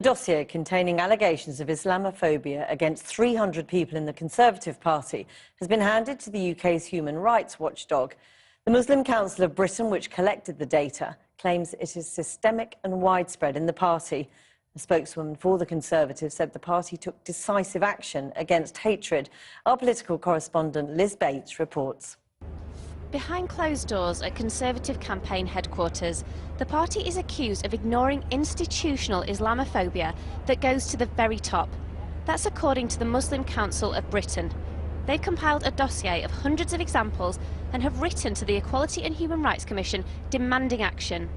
dossier containing allegations of Islamophobia against 300 people in the Conservative Party has been handed to the UK's human rights watchdog. The Muslim Council of Britain, which collected the data, claims it is systemic and widespread in the party. A spokeswoman for the Conservatives said the party took decisive action against hatred. Our political correspondent Liz Bates reports. Behind closed doors at Conservative campaign headquarters, the party is accused of ignoring institutional Islamophobia that goes to the very top. That's according to the Muslim Council of Britain. They've compiled a dossier of hundreds of examples and have written to the Equality and Human Rights Commission demanding action.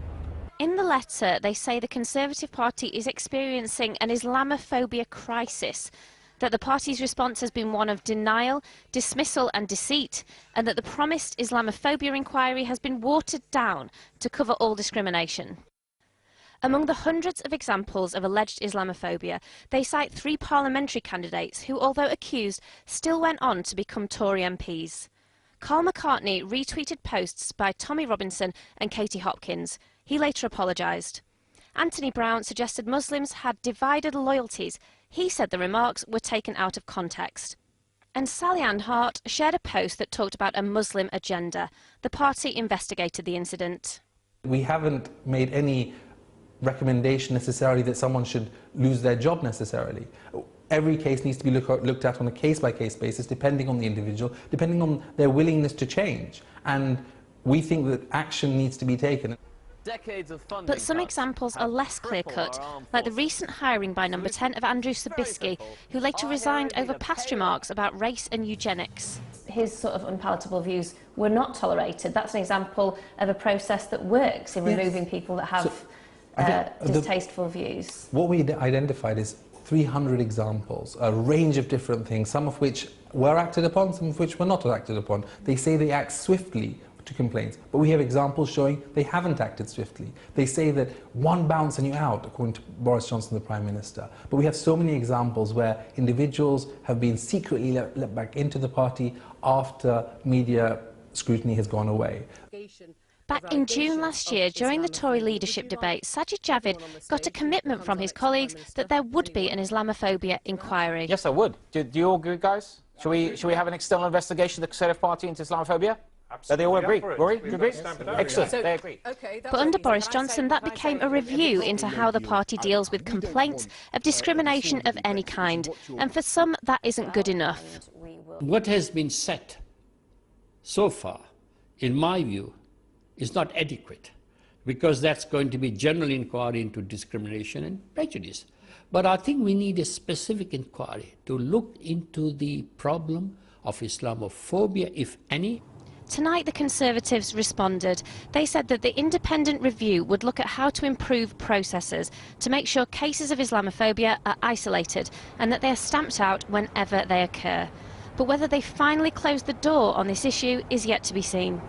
In the letter, they say the Conservative Party is experiencing an Islamophobia crisis, that the party's response has been one of denial, dismissal and deceit, and that the promised Islamophobia inquiry has been watered down to cover all discrimination. Among the hundreds of examples of alleged Islamophobia, they cite 3 parliamentary candidates who, although accused, still went on to become Tory MPs. Carl McCartney retweeted posts by Tommy Robinson and Katie Hopkins. He later apologised. Anthony Brown suggested Muslims had divided loyalties. He said the remarks were taken out of context. And Sally Ann Hart shared a post that talked about a Muslim agenda. The party investigated the incident. We haven't made any recommendation necessarily that someone should lose their job necessarily. Every case needs to be looked at on a case-by-case basis, depending on the individual, depending on their willingness to change. And we think that action needs to be taken. But some examples are less clear-cut, like the recent hiring by Number 10 of Andrew Sobieski, who later resigned over past remarks about race and eugenics. His sort of unpalatable views were not tolerated. That's an example of a process that works in removing people that have distasteful views. What we identified is 300 examples, a range of different things, some of which were acted upon, some of which were not acted upon. They say they act swiftly to complaints, but we have examples showing they haven't acted swiftly. They say that one bounce and you're out, according to Boris Johnson, the Prime Minister. But we have so many examples where individuals have been secretly let back into the party after media scrutiny has gone away. Back in June last year, during the Tory leadership debate, Sajid Javid got a commitment from his colleagues that there would be an Islamophobia inquiry. Yes, I would. Do you all agree, guys? Should we have an external investigation of the Conservative Party into Islamophobia? They all agree. Rory, you agree? Excellent. They agree. But under Boris Johnson, that became a review into how the party deals with complaints of discrimination of any kind. And for some, that isn't good enough. What has been said so far, in my view, is not adequate, because that's going to be general inquiry into discrimination and prejudice. But I think we need a specific inquiry to look into the problem of Islamophobia, if any. Tonight, the Conservatives responded. They said that the independent review would look at how to improve processes to make sure cases of Islamophobia are isolated and that they are stamped out whenever they occur. But whether they finally close the door on this issue is yet to be seen.